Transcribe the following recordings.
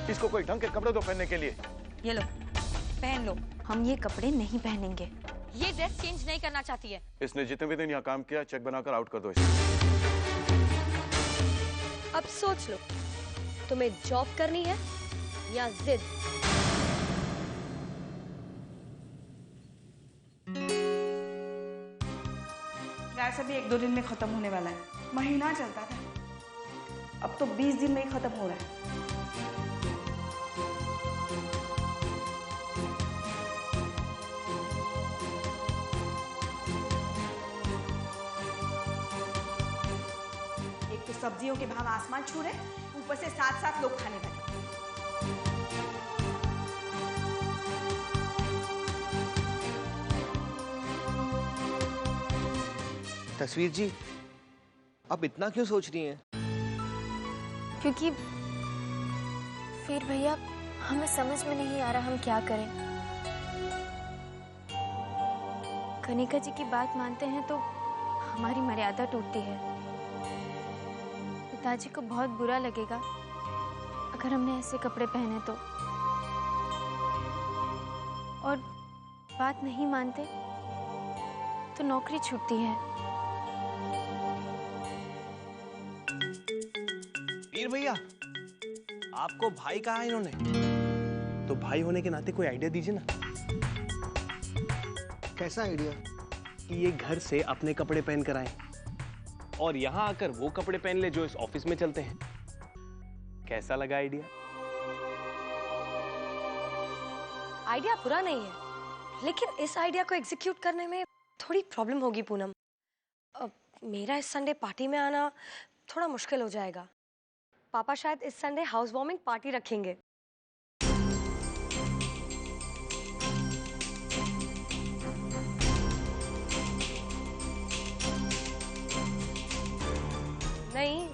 इसको कोई ढंग के कपड़े तो पहनने के लिए। ये लो, पहन लो। हम ये कपड़े नहीं पहनेंगे। ये ड्रेस चेंज नहीं करना चाहती है। इसने जितने भी दिन यहाँ काम किया, चेक बनाकर आउट कर दो इसे। अब सोच लो, तुम्हें जॉब करनी है या जिद? वैसे भी 1-2 दिन में खत्म होने वाला है। महीना चलता था, अब तो 20 दिन में ही खत्म हो रहा है। एक तो सब्जियों के भाव आसमान छू रहे, ऊपर से 7-7 लोग खाने वाले। तस्वीर जी, आप इतना क्यों सोच रही हैं? क्योंकि फिर भैया हमें समझ में नहीं आ रहा हम क्या करें। कनिका जी की बात मानते हैं तो हमारी मर्यादा टूटती है। पिताजी को बहुत बुरा लगेगा अगर हमने ऐसे कपड़े पहने और बात नहीं मानते तो नौकरी छूटती है। वीर भैया, आपको भाई कहा है इन्होंने? तो भाई होने के नाते कोई आइडिया दीजिए ना। कैसा आइडिया? कि ये घर से अपने कपड़े पहन कर आए और यहाँ आकर वो कपड़े पहन ले जो इस ऑफिस में चलते हैं। कैसा लगा आइडिया? आइडिया बुरा नहीं है, लेकिन इस आइडिया को एग्जीक्यूट करने में थोड़ी प्रॉब्लम होगी पूनम। मेरा इस संडे पार्टी में आना थोड़ा मुश्किल हो जाएगा। पापा शायद इस संडे हाउस वार्मिंग पार्टी रखेंगे। नहीं,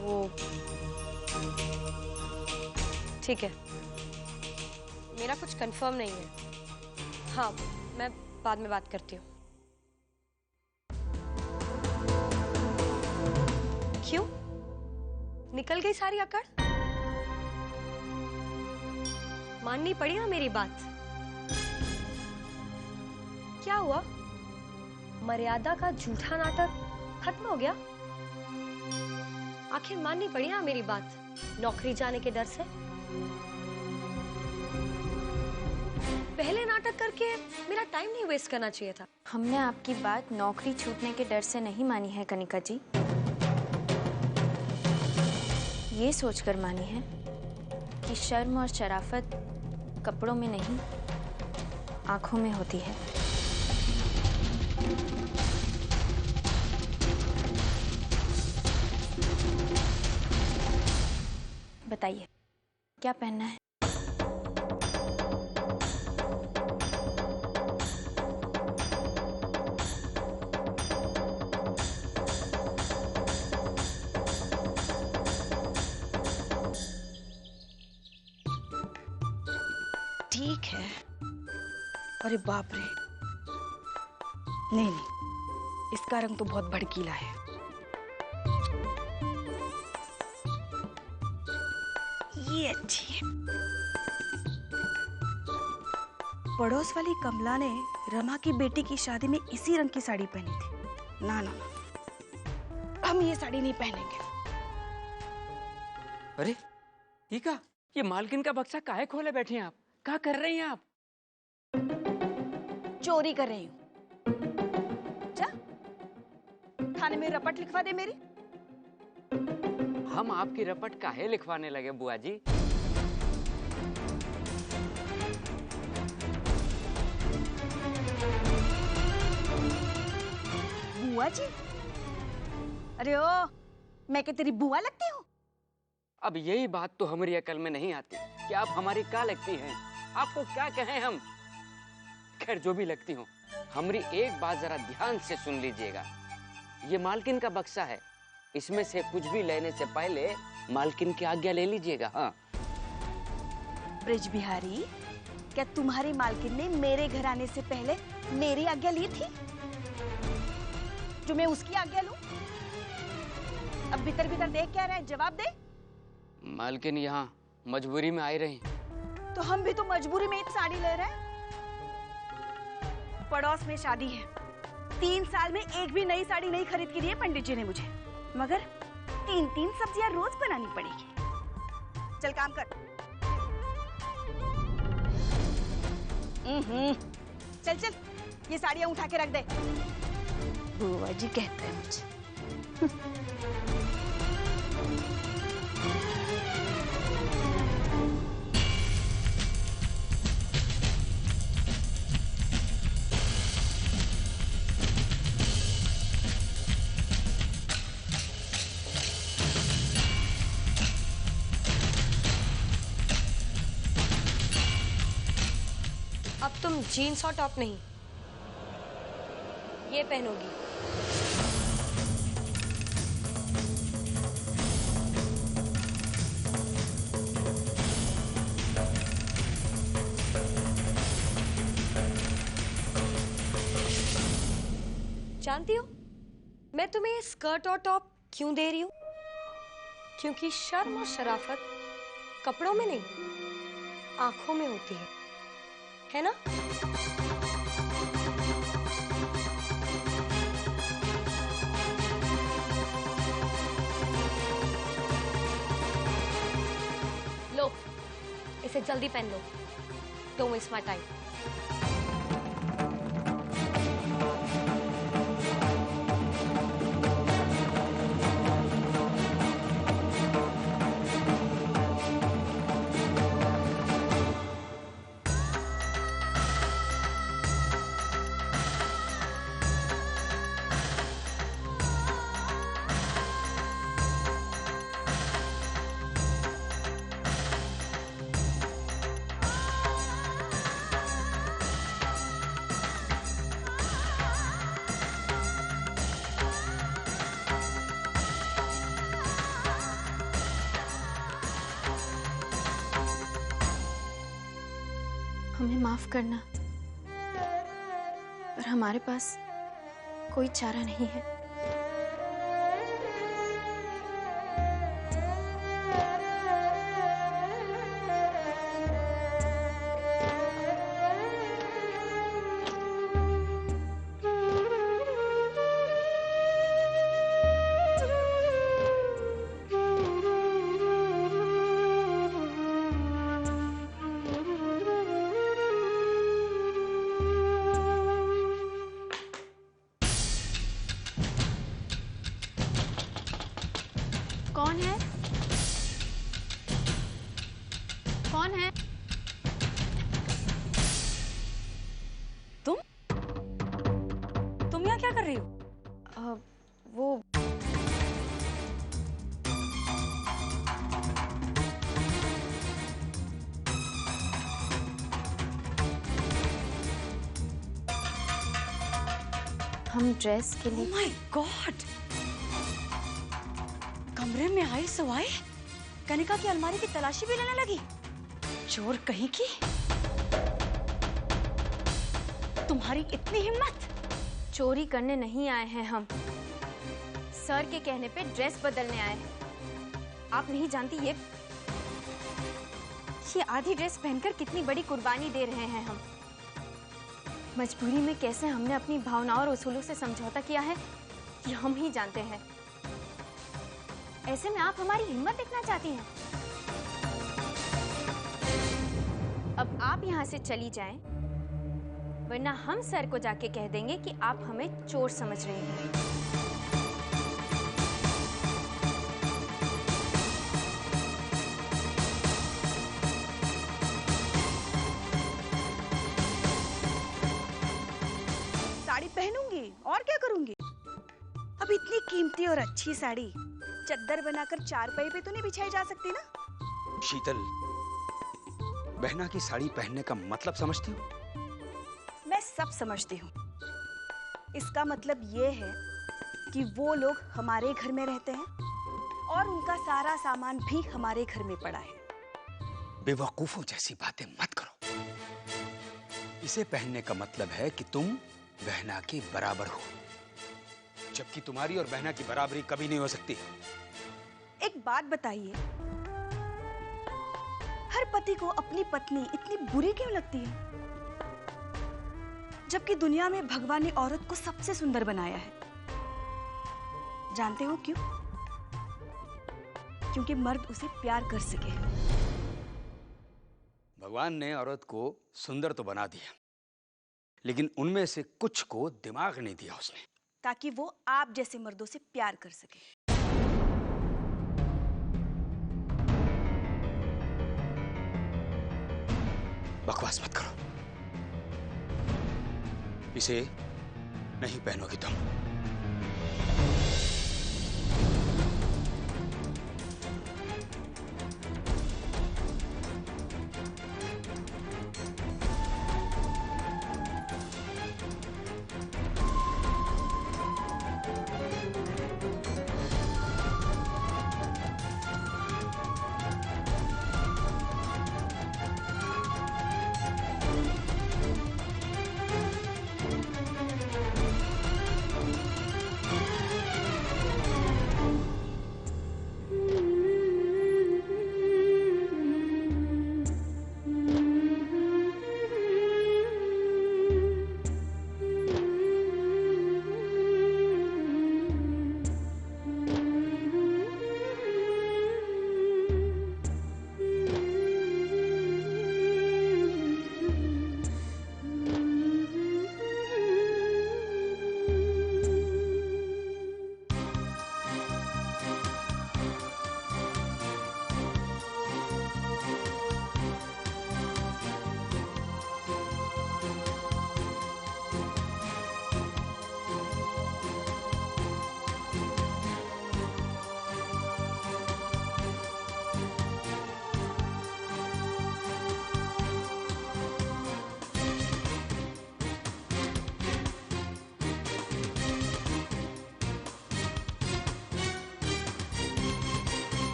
वो ठीक है, मेरा कुछ कंफर्म नहीं है। हाँ, मैं बाद में बात करती हूँ। क्यों? निकल गई सारी अकड़? माननी पड़ी ना मेरी बात? क्या हुआ? मर्यादा का झूठा नाटक खत्म हो गया? आखिर माननी पड़ी ना मेरी बात, नौकरी जाने के डर से? पहले नाटक करके मेरा टाइम नहीं वेस्ट करना चाहिए था। हमने आपकी बात नौकरी छूटने के डर से नहीं मानी है कनिका जी, ये सोचकर मानी है कि शर्म और शराफत कपड़ों में नहीं, आंखों में होती है। बताइए, क्या पहनना है? ठीक है। अरे बाप रे, नहीं, इसका रंग तो बहुत भड़कीला है। ये अच्छी है। पड़ोस वाली कमला ने रमा की बेटी की शादी में इसी रंग की साड़ी पहनी थी। ना ना, हम ये साड़ी नहीं पहनेंगे। अरे ठीक है, ये मालकिन का बक्सा काहे खोले बैठे हैं आप? क्या कर रही हैं आप? चोरी कर रही हूँ। जा, थाने में रपट लिखवा दे मेरी। हम आपकी रपट काहे लिखवाने लगे बुआ जी? बुआ जी? अरे ओ, मैं क्या तेरी बुआ लगती हूँ? अब यही बात तो हमारी अकल में नहीं आती कि आप हमारी क्या लगती हैं। आपको क्या कहें हम? खैर जो भी लगती हो, हमारी एक बात जरा ध्यान से सुन लीजिएगा। ये मालकिन का बक्सा है, इसमें से कुछ भी लेने से पहले मालकिन की आज्ञा ले लीजिएगा। हाँ ब्रिज बिहारी, क्या तुम्हारी मालकिन ने मेरे घर आने से पहले मेरी आज्ञा ली थी जो मैं उसकी आज्ञा लूं? अब भीतर भीतर देख क्या रहा है, जवाब दे। मालकिन यहाँ मजबूरी में आई रही। तो हम भी तो मजबूरी में ही साड़ी ले रहे हैं। पड़ोस में शादी है, 3 साल में एक भी नई साड़ी नहीं खरीद के दी है पंडित जी ने मुझे, मगर 3-3 सब्जियां रोज बनानी पड़ेगी। चल काम कर। चल चल, ये साड़ियां उठा के रख दे। बुआ जी कहते हैं मुझे। अब तुम जीन्स और टॉप नहीं, ये पहनोगी। जानती हो मैं तुम्हें ये स्कर्ट और टॉप क्यों दे रही हूं? क्योंकि शर्म और शराफत कपड़ों में नहीं, आंखों में होती है ना? लो, इसे जल्दी पहन लो। Don't waste my time. हमें माफ करना, पर हमारे पास कोई चारा नहीं है। कौन है? कौन है? तुम यहाँ क्या कर रही हो? वो हम ड्रेस के लिए। Oh my God! कमरे में आई सो आई, कनिका की अलमारी की तलाशी भी लेने लगी। चोर कहीं की। तुम्हारी इतनी हिम्मत! चोरी करने नहीं आए हैं हम, सर के कहने पे ड्रेस बदलने आए हैं। आप नहीं जानती ये आधी ड्रेस पहनकर कितनी बड़ी कुर्बानी दे रहे हैं हम। मजबूरी में कैसे हमने अपनी भावनाओं और उसूलों से समझौता किया है ये हम ही जानते हैं। ऐसे में आप हमारी हिम्मत देखना चाहती हैं? अब आप यहाँ से चली जाएं, वरना हम सर को जाके कह देंगे कि आप हमें चोर समझ रही हैं। साड़ी पहनूंगी और क्या करूंगी? अब इतनी कीमती और अच्छी साड़ी चद्दर बनाकर चारपाई पे तो नहीं बिछाई जा सकती ना? शीतल, बहना की साड़ी पहनने का मतलब समझती हो? मैं सब समझती हूँ। इसका मतलब ये है कि वो लोग हमारे घर में रहते हैं और उनका सारा सामान भी हमारे घर में पड़ा है। बेवकूफों जैसी बातें मत करो। इसे पहनने का मतलब है कि तुम बहना के बराबर हो, जबकि तुम्हारी और बहना की बराबरी कभी नहीं हो सकती। एक बात बताइए, हर पति को अपनी पत्नी इतनी बुरी क्यों लगती है, जबकि दुनिया में भगवान ने औरत को सबसे सुंदर बनाया है? जानते हो क्यों? क्योंकि मर्द उसे प्यार कर सके। भगवान ने औरत को सुंदर तो बना दिया, लेकिन उनमें से कुछ को दिमाग नहीं दिया उसने, ताकि वो आप जैसे मर्दों से प्यार कर सके। बकवास मत करो। इसे नहीं पहनोगी तुम।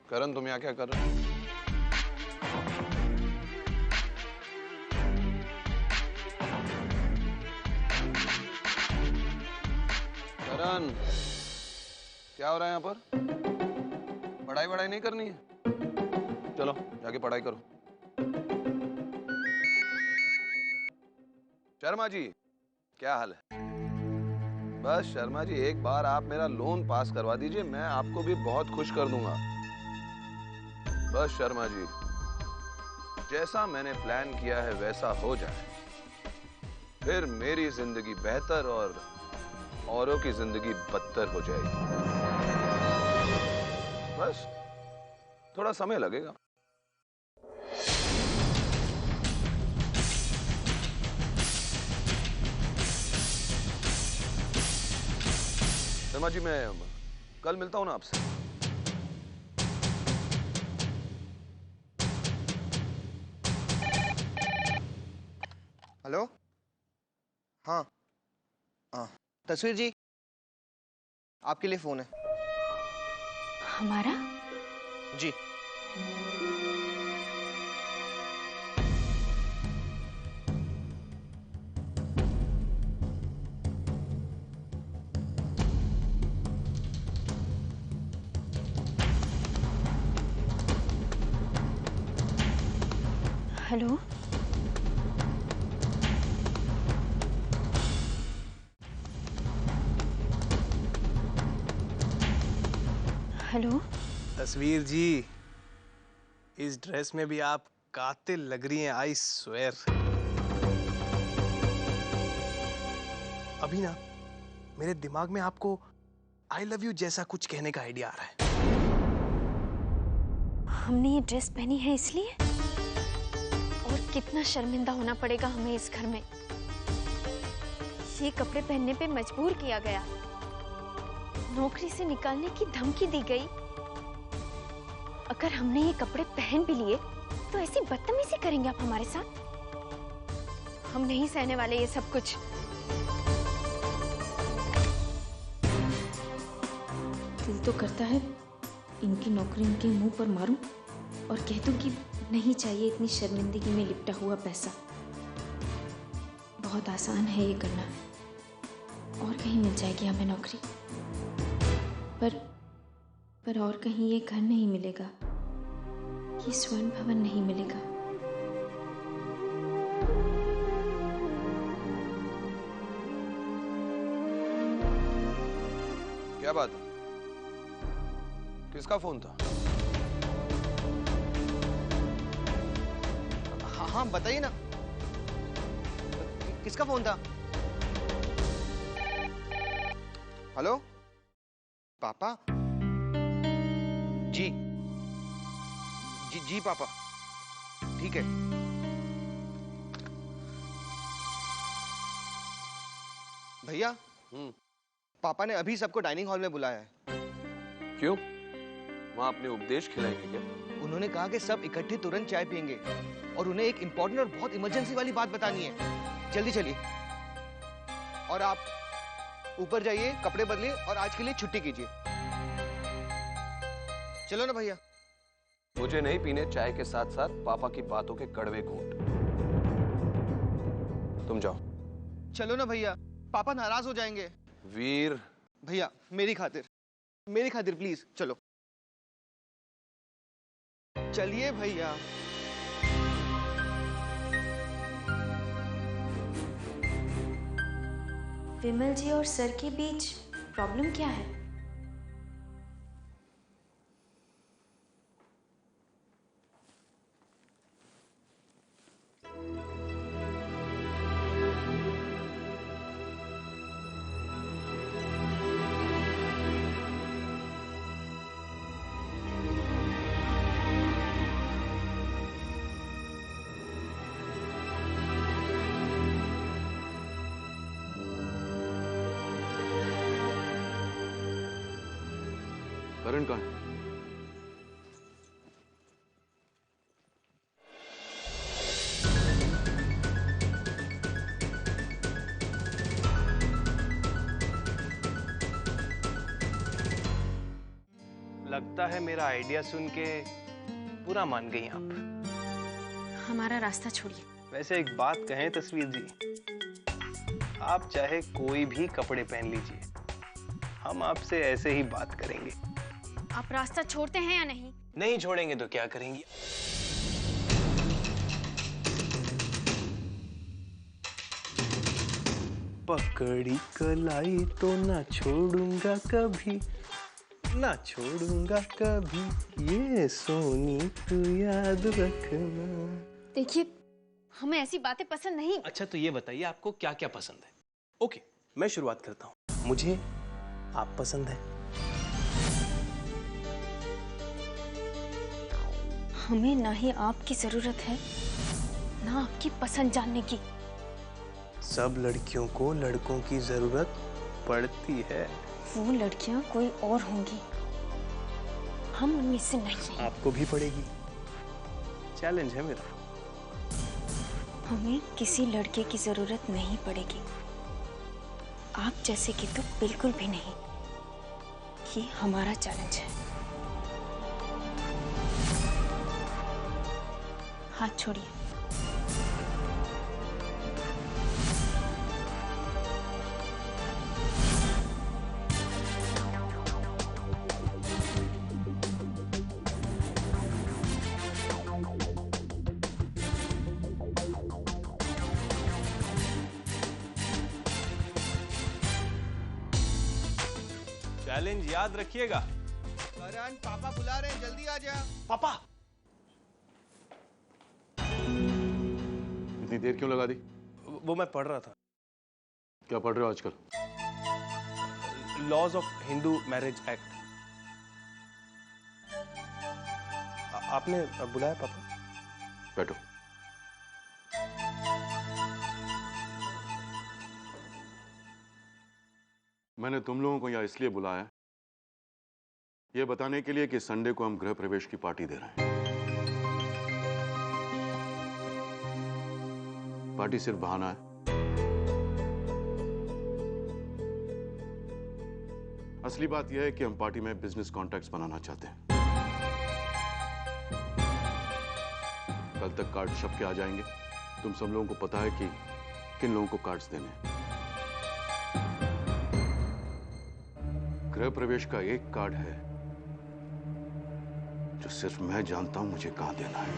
करण, तुम यहाँ क्या कर रहे हो? करण, क्या हो रहा है यहाँ पर? पढ़ाई नहीं करनी है? चलो जाके पढ़ाई करो। शर्मा जी, क्या हाल है? बस शर्मा जी, एक बार आप मेरा लोन पास करवा दीजिए, मैं आपको भी बहुत खुश कर दूंगा। बस शर्मा जी, जैसा मैंने प्लान किया है वैसा हो जाए, फिर मेरी जिंदगी बेहतर और औरों की जिंदगी बदतर हो जाएगी। बस थोड़ा समय लगेगा। शर्मा जी, मैं कल मिलता हूं ना आपसे। हेलो, हाँ हाँ, तस्वीर जी, आपके लिए फोन है। हमारा? जी। Hello, hello. तस्वीर जी, इस ड्रेस में भी आप कातिल लग रही हैं, आई स्वेयर। अभी ना मेरे दिमाग में आपको आई लव यू जैसा कुछ कहने का आइडिया आ रहा है। हमने ये ड्रेस पहनी है इसलिए? और कितना शर्मिंदा होना पड़ेगा हमें इस घर में। ये कपड़े पहनने पे मजबूर किया गया, नौकरी से निकालने की धमकी दी गई। अगर हमने ये कपड़े पहन भी लिए तो ऐसी बदतमीजी करेंगे आप हमारे साथ? हम नहीं सहने वाले ये सब कुछ। तो करता है इनकी नौकरी इनके मुंह पर मारूं और कह दूं कि नहीं चाहिए इतनी शर्मिंदगी में लिपटा हुआ पैसा। बहुत आसान है ये करना, और कहीं मिल जाएगी हमें नौकरी, पर और कहीं ये घर नहीं मिलेगा, ये स्वर्ण भवन नहीं मिलेगा। क्या बात है? किसका फोन था? हाँ हाँ बताइए ना, किसका फोन था? हेलो पापा? जी जी जी पापा, ठीक है। भैया पापा ने अभी सबको डाइनिंग हॉल में बुलाया है। क्यों? वहां अपने उपदेश खिलाएंगे क्या? उन्होंने कहा कि सब इकट्ठे तुरंत चाय पियेंगे और उन्हें एक इंपॉर्टेंट और बहुत इमरजेंसी वाली बात बतानी है। जल्दी चलिए, और आप ऊपर जाइए, कपड़े बदलिए और आज के लिए छुट्टी कीजिए। चलो ना भैया। मुझे नहीं पीने चाय के साथ साथ पापा की बातों के कड़वे घूंट। तुम जाओ। चलो ना भैया, पापा नाराज हो जाएंगे। वीर भैया मेरी खातिर प्लीज चलो। चलिए भैया। विमल जी और सर के बीच प्रॉब्लम क्या है? करण कहाँ है? लगता है मेरा आइडिया सुन के पूरा मान गई आप। हमारा रास्ता छोड़िए। वैसे एक बात कहें तस्वीर जी, आप चाहे कोई भी कपड़े पहन लीजिए, हम आपसे ऐसे ही बात करेंगे। आप रास्ता छोड़ते हैं या नहीं? नहीं छोड़ेंगे तो क्या करेंगे? पकड़ी कलाई तो ना छोड़ूंगा कभी, ना छोड़ूंगा कभी, ये सोनी तू याद रखना। देखिए, हमें ऐसी बातें पसंद नहीं। अच्छा तो ये बताइए आपको क्या क्या पसंद है? ओके, मैं शुरुआत करता हूँ। मुझे आप पसंद है। हमें ना ही आपकी जरूरत है, ना आपकी पसंद जानने की। सब लड़कियों को लड़कों की जरूरत पड़ती है। वो लड़कियां कोई और होंगी, हम उनमें से नहीं। आपको भी पड़ेगी, चैलेंज है मेरा। हमें किसी लड़के की जरूरत नहीं पड़ेगी, आप जैसे कि तो बिल्कुल भी नहीं। ये हमारा चैलेंज है। हाथ छोड़िए। चैलेंज याद रखिएगा। करण पापा बुला रहे हैं, जल्दी आ जा। पापा इतनी देर क्यों लगा दी? वो मैं पढ़ रहा था। क्या पढ़ रहे हो आजकल? Laws of Hindu marriage act. आपने बुलाया पापा? बैठो। मैंने तुम लोगों को यहाँ इसलिए बुलाया है, ये बताने के लिए कि संडे को हम गृह प्रवेश की पार्टी दे रहे हैं। पार्टी सिर्फ बहाना है। असली बात यह है कि हम पार्टी में बिजनेस कॉन्ट्रैक्ट्स बनाना चाहते हैं। कल तक कार्ड छप के आ जाएंगे। तुम सब लोगों को पता है कि किन लोगों को कार्ड्स देने हैं। गृह प्रवेश का एक कार्ड है जो सिर्फ मैं जानता हूं मुझे कहां देना है।